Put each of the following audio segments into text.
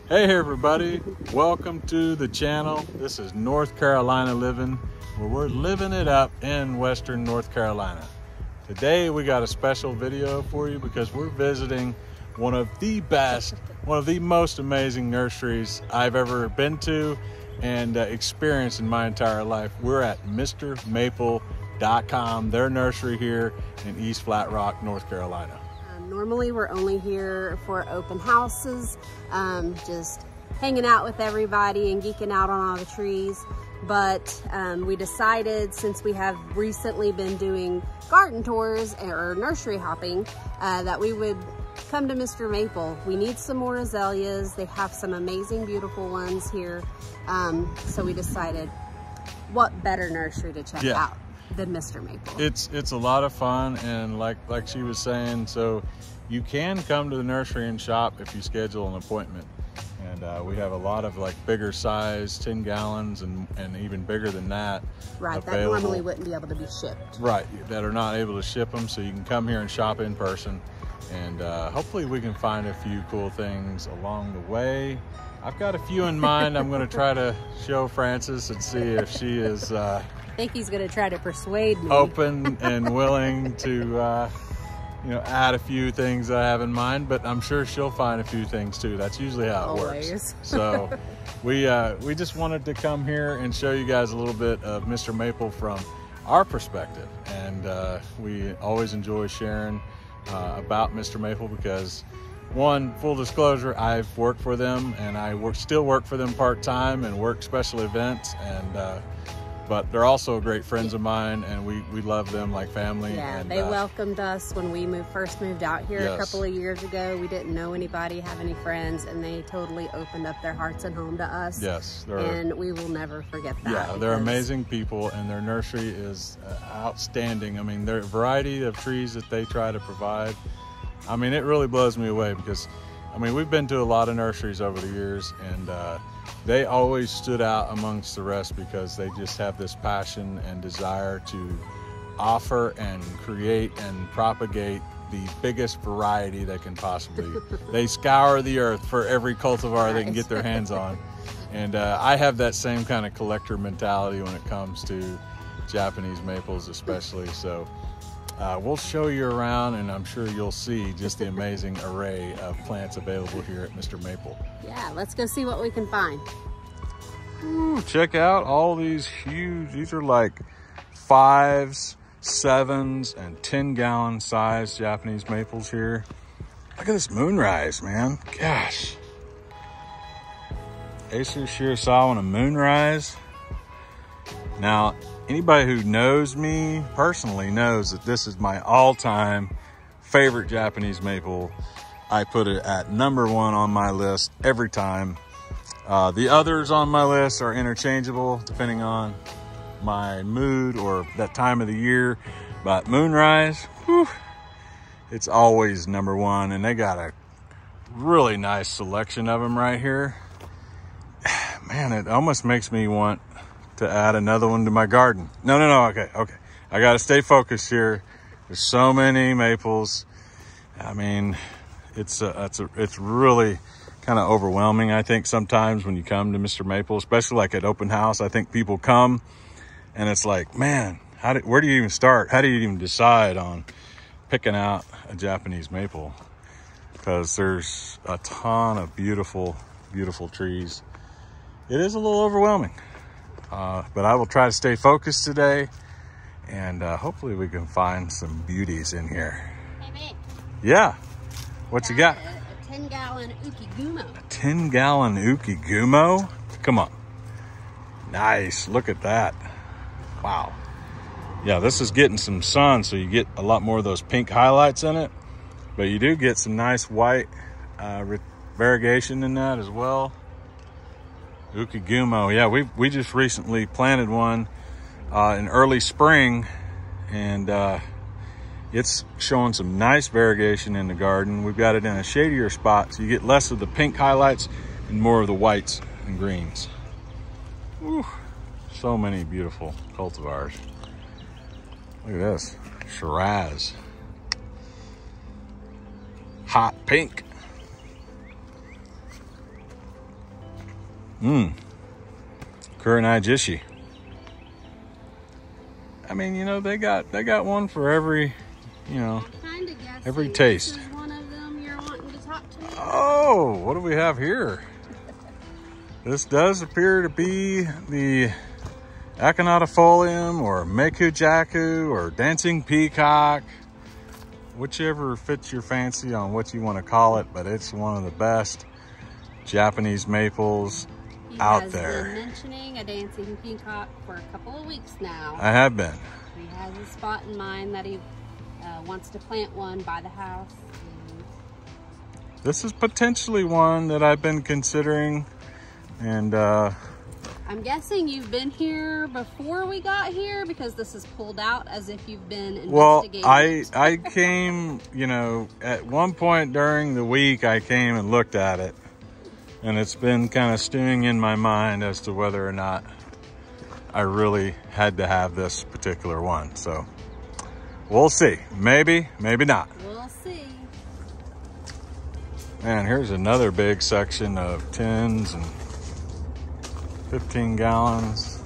Hey everybody, welcome to the channel. This is North Carolina Living, where we're living it up in Western North Carolina. Today we got a special video for you because we're visiting one of the best, one of the most amazing nurseries I've ever been to and experienced in my entire life. We're at MrMaple.com, their nursery here in East Flat Rock, North Carolina. Normally we're only here for open houses, just hanging out with everybody and geeking out on all the trees. But we decided, since we have recently been doing garden tours or nursery hopping, that we would come to MrMaple. We need some more azaleas. They have some amazing, beautiful ones here. So we decided, what better nursery to check out than MrMaple. It's a lot of fun, and like she was saying, so you can come to the nursery and shop if you schedule an appointment. And we have a lot of like bigger size, 10 gallons and even bigger than that. Right, available. that normally wouldn't be able to be shipped. Right, that are not able to ship them, so you can come here and shop in person. And hopefully we can find a few cool things along the way. I've got a few in mind. I'm gonna try to show Francis and see if she is I think he's going to try to persuade me. Open and willing to, you know, add a few things I have in mind, but I'm sure she'll find a few things too. That's usually how it works. So we just wanted to come here and show you guys a little bit of MrMaple from our perspective. And we always enjoy sharing about MrMaple because, one, full disclosure, I've worked for them and I still work for them part-time and work special events, and but they're also great friends of mine, and we love them like family. Yeah, and they welcomed us when we first moved out here a couple of years ago. We didn't know anybody, have any friends, and they totally opened up their hearts and home to us. Yes. And we will never forget that. Yeah, they're amazing people, and their nursery is outstanding. I mean, their variety of trees that they try to provide, I mean, it really blows me away because, I mean, we've been to a lot of nurseries over the years, and they always stood out amongst the rest because they just have this passion and desire to offer and create and propagate the biggest variety they can possibly. They scour the earth for every cultivar they can get their hands on. And I have that same kind of collector mentality when it comes to Japanese maples especially. So we'll show you around, and I'm sure you'll see just the amazing array of plants available here at MrMaple. Yeah, let's go see what we can find. Ooh, check out all these huge, these are like 5s, 7s, and 10-gallon size Japanese maples here. Look at this moonrise, man. Gosh. Acer Shirasawa and a moonrise. Now, anybody who knows me personally knows that this is my all-time favorite Japanese maple. I put it at #1 on my list every time. The others on my list are interchangeable depending on my mood or that time of the year. But moonrise, whew, it's always #1, and they got a really nice selection of them right here. Man, it almost makes me want to add another one to my garden. No, okay. I gotta stay focused here. There's so many maples. I mean, it's really kind of overwhelming, I think, sometimes when you come to MrMaple, especially like at open house. I think people come and it's like, man, where do you even start? How do you even decide on picking out a Japanese maple? Because there's a ton of beautiful, beautiful trees. It is a little overwhelming. But I will try to stay focused today, and hopefully we can find some beauties in here. Hey, mate. Yeah. What you got? A 10-gallon ukigumo. A 10-gallon ukigumo? Come on. Nice. Look at that. Wow. Yeah, this is getting some sun, so you get a lot more of those pink highlights in it. But you do get some nice white variegation in that as well. Ukigumo, yeah, we just recently planted one in early spring, and it's showing some nice variegation in the garden. We've got it in a shadier spot, so you get less of the pink highlights and more of the whites and greens. Whew, so many beautiful cultivars. Look at this, Shiraz. Hot pink. Kuranajishi. I mean, you know, they got one for every, you know, every taste. This is one of them you're wanting to talk to me about. Oh, what do we have here? This does appear to be the Echinodifolium or Mekujaku or Dancing Peacock, whichever fits your fancy on what you want to call it, but it's one of the best Japanese maples out there. He has been mentioning a dancing peacock for a couple of weeks now. I have been. He has a spot in mind that he wants to plant one by the house. This is potentially one that I've been considering, and I'm guessing you've been here before we got here because this is pulled out as if you've been investigating. Well, I came, you know, at one point during the week I came and looked at it, and it's been kind of stewing in my mind as to whether or not I really had to have this particular one. So we'll see. Maybe, maybe not. We'll see. Man, here's another big section of tins and 15 gallons.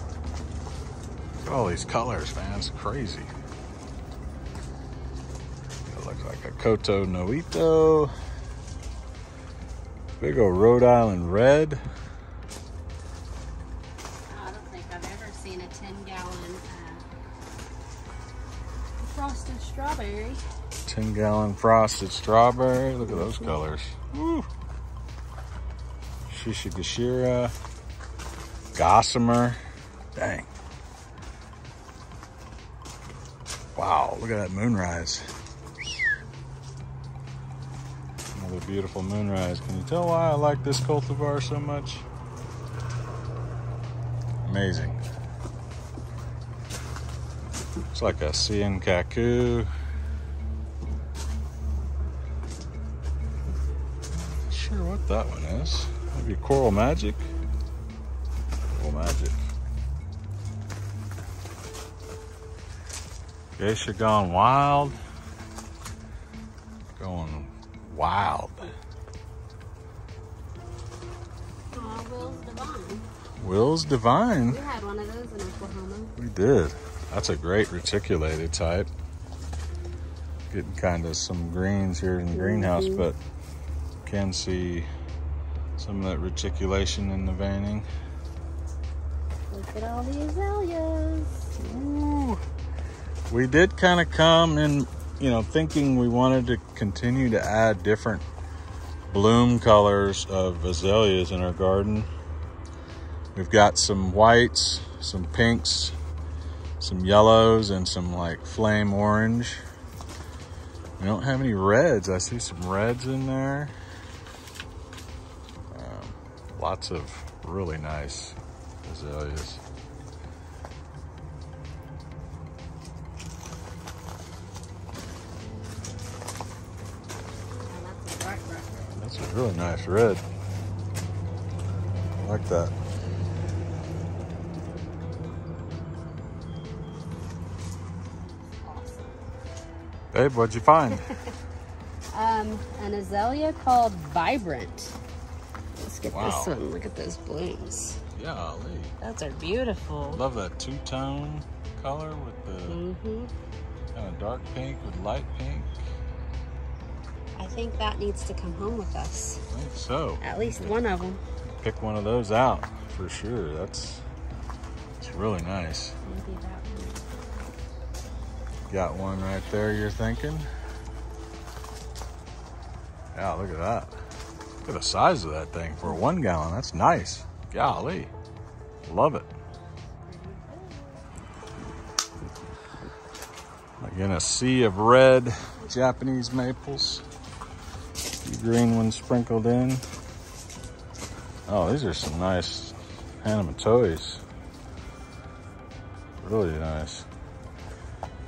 Look at all these colors, man. It's crazy. It looks like a Koto Noito. Big old Rhode Island red. I don't think I've ever seen a 10-gallon frosted strawberry. 10-gallon frosted strawberry. Look at those colors. Woo. Shishigashira. Gossamer. Dang. Wow, look at that moonrise. Another beautiful moonrise. Can you tell why I like this cultivar so much? Amazing. It's like a Cien Kaku. Not sure what that one is. Maybe Coral Magic? Magic. Geisha gone wild. Going wild. Will's Divine. Will's Divine. We had one of those in Oklahoma. We did. That's a great reticulated type. Getting kind of some greens here in the greenhouse, but can see some of that reticulation in the veining. Look at all the azaleas. Ooh. We did kind of come in, you know, thinking we wanted to continue to add different bloom colors of azaleas in our garden. We've got some whites, some pinks, some yellows, and some like flame orange. We don't have any reds. I see some reds in there. Lots of really nice azaleas. That's a really nice red. I like that. Babe, what'd you find? An azalea called Vibrant. Let's get Wow. this one. Look at those blooms. Yeah, Those are beautiful. love that two-tone color with the kind of dark pink with light pink. I think that needs to come home with us. I think so. At least one of them. Pick one of those out for sure. It's really nice. Maybe that one. Got one right there, you're thinking? Yeah, look at that. Look at the size of that thing for a 1 gallon. That's nice. Golly. Love it. Again, a sea of red Japanese maples. A few green ones sprinkled in. Oh, these are some nice Hanamatois. Really nice.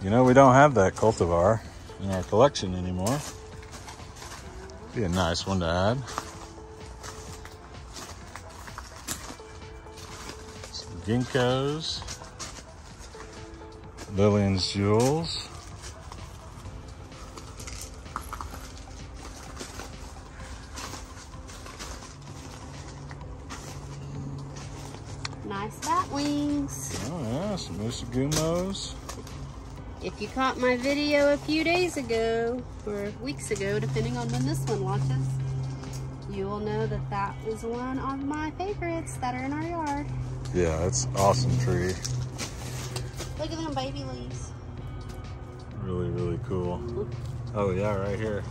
You know, we don't have that cultivar in our collection anymore. Be a nice one to add. Some ginkgos. Lillian's Jewels. Musagumos. If you caught my video a few days ago, or weeks ago, depending on when this one launches, you will know that that is one of my favorites that are in our yard. Yeah, it's an awesome tree. Look at them baby leaves. Really, really cool. Oh yeah, right here.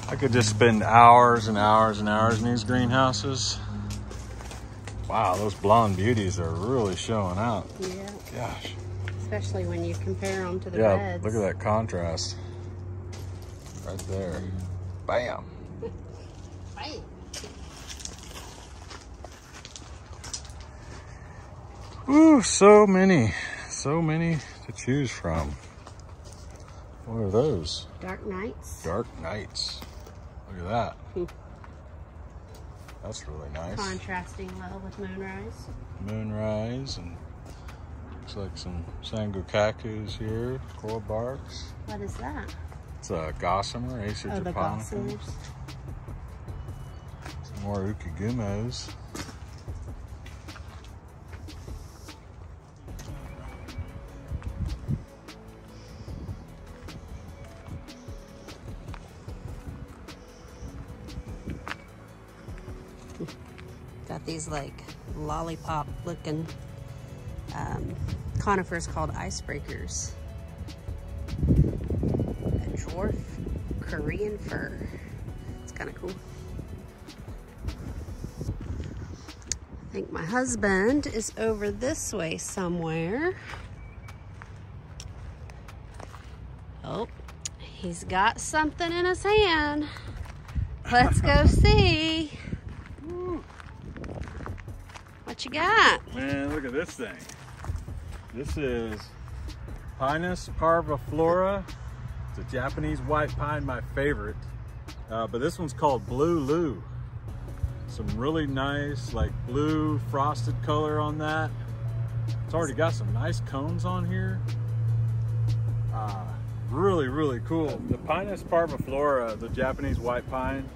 I could just spend hours and hours and hours in these greenhouses. Wow, those blonde beauties are really showing out. Yeah. Gosh. Especially when you compare them to the Yeah, reds. look at that contrast. Right there. Bam. Right. Ooh, so many to choose from. What are those? Dark Nights. Dark Nights. Look at that. That's really nice. Contrasting well with Moonrise. Moonrise, and looks like some Sangokakus here, coral barks. What is that? It's a gossamer, Acer Oh, the japonicus. gossamers. Some more ukigumos. Got these like lollipop looking conifers called icebreakers. A dwarf Korean fir. It's kind of cool. I think my husband is over this way somewhere. Oh, he's got something in his hand. Let's go see. What you got? Man, look at this thing. This is Pinus parviflora. It's a Japanese white pine, my favorite. But this one's called Blue Lou. Some really nice, like blue frosted color on that. It's already got some nice cones on here. Really, really cool. The Pinus parviflora, the Japanese white pine,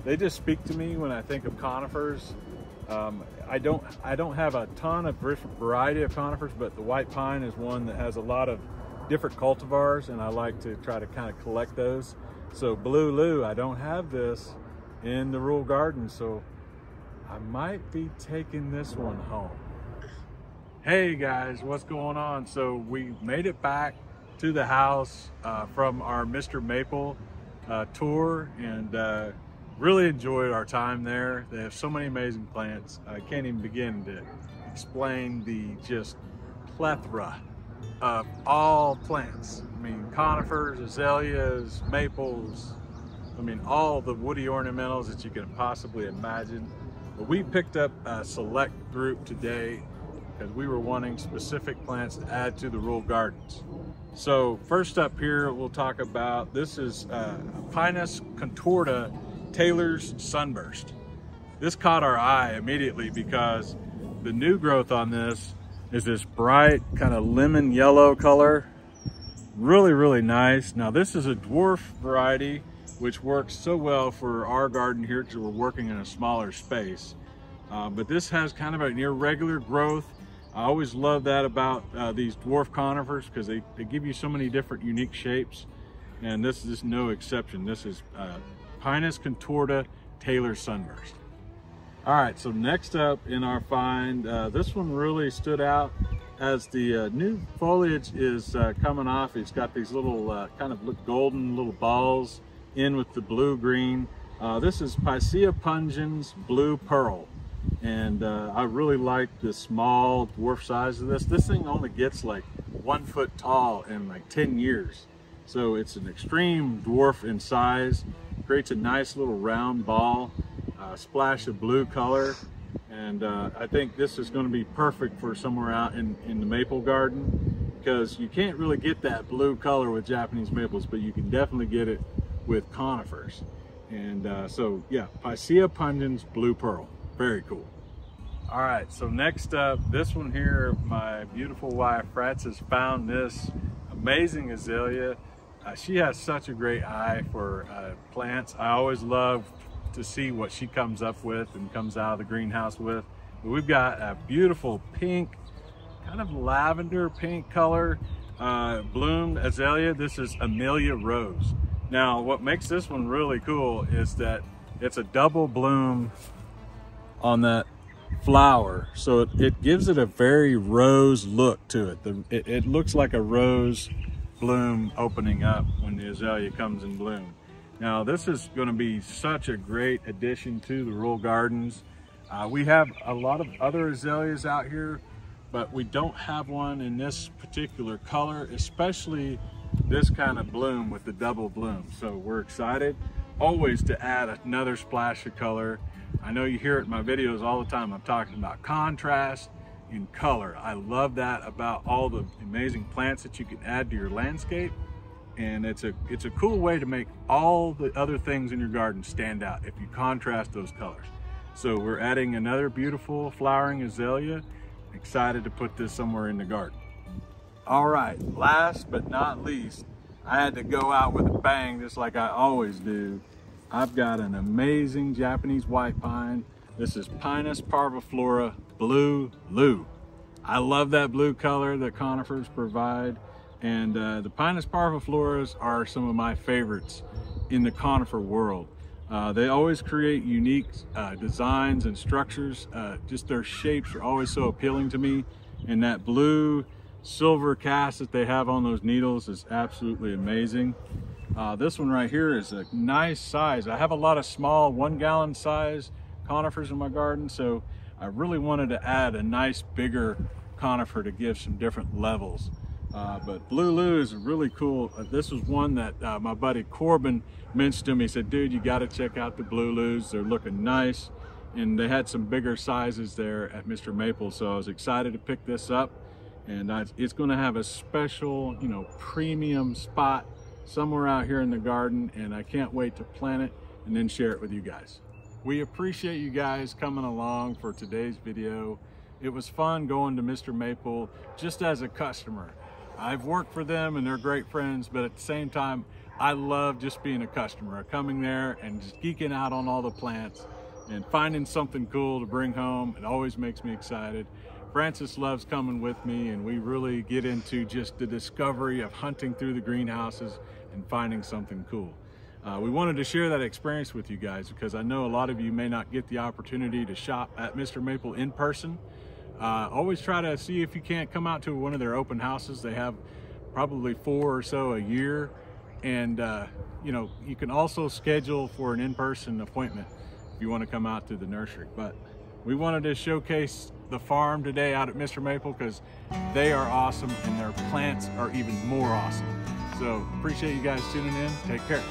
they just speak to me when I think of conifers. I don't have a ton of variety of conifers, but the white pine is one that has a lot of different cultivars, and I like to try to kind of collect those. So Blue Lou, I don't have this in the rural garden, so I might be taking this one home. Hey guys, what's going on? So we made it back to the house from our MrMaple tour, and really enjoyed our time there. They have so many amazing plants. I can't even begin to explain the just plethora of all plants. I mean, conifers, azaleas, maples, I mean, all the woody ornamentals that you can possibly imagine. But we picked up a select group today because we were wanting specific plants to add to the rural gardens. So first up here, we'll talk about, this is Pinus contorta Taylor's Sunburst. This caught our eye immediately because the new growth on this is this bright kind of lemon yellow color. Really, really nice. Now this is a dwarf variety, which works so well for our garden here because we're working in a smaller space. But this has kind of an irregular growth. I always love that about these dwarf conifers because they give you so many different unique shapes. And this is no exception. This is Pinus contorta Taylor Sunburst. All right, so next up in our find, this one really stood out as the new foliage is coming off. It's got these little kind of look golden little balls in with the blue-green. This is Picea pungens Blue Pearl. And I really like the small dwarf size of this. This thing only gets like 1 foot tall in like 10 years. So it's an extreme dwarf in size. Creates a nice little round ball, splash of blue color. And I think this is going to be perfect for somewhere out in the maple garden, because you can't really get that blue color with Japanese maples, but you can definitely get it with conifers. And so yeah, Picea pungens Blue Pearl. Very cool. All right, so next up, this one here, my beautiful wife Frances found this amazing azalea. She has such a great eye for plants. I always love to see what she comes up with and comes out of the greenhouse with. But we've got a beautiful pink, kind of lavender pink color bloomed azalea. This is Amelia Rose. Now, what makes this one really cool is that it's a double bloom on that flower, so it gives it a very rose look to it. It looks like a rose bloom opening up when the azalea comes in bloom. Now, this is going to be such a great addition to the rural gardens. We have a lot of other azaleas out here, but we don't have one in this particular color, especially this kind of bloom with the double bloom. So we're excited always to add another splash of color. I know you hear it in my videos all the time. I'm talking about contrast in color. I love that about all the amazing plants that you can add to your landscape. And it's a cool way to make all the other things in your garden stand out if you contrast those colors. So we're adding another beautiful flowering azalea. Excited to put this somewhere in the garden. All right, last but not least, I had to go out with a bang just like I always do. I've got an amazing Japanese white pine. This is Pinus parviflora Blue Lou. I love that blue color that conifers provide. And the Pinus parvifloras are some of my favorites in the conifer world. They always create unique designs and structures. Just their shapes are always so appealing to me. And that blue silver cast that they have on those needles is absolutely amazing. This one right here is a nice size. I have a lot of small 1 gallon size conifers in my garden, so I really wanted to add a nice bigger conifer to give some different levels. But Blue Lou is really cool. This was one that my buddy Corbin mentioned to me. He said, dude, you got to check out the Blue Lou's. They're looking nice. And they had some bigger sizes there at MrMaple. So I was excited to pick this up. And it's going to have a special, you know, premium spot somewhere out here in the garden. And I can't wait to plant it and then share it with you guys. We appreciate you guys coming along for today's video. It was fun going to MrMaple just as a customer. I've worked for them and they're great friends, but at the same time, I love just being a customer, coming there and just geeking out on all the plants and finding something cool to bring home. It always makes me excited. Francis loves coming with me, and we really get into just the discovery of hunting through the greenhouses and finding something cool. We wanted to share that experience with you guys because I know a lot of you may not get the opportunity to shop at MrMaple in person. Always try to see if you can't come out to one of their open houses. They have probably 4 or so a year. And you know, you can also schedule for an in-person appointment if you want to come out to the nursery. But we wanted to showcase the farm today out at MrMaple because they are awesome and their plants are even more awesome. So appreciate you guys tuning in. Take care.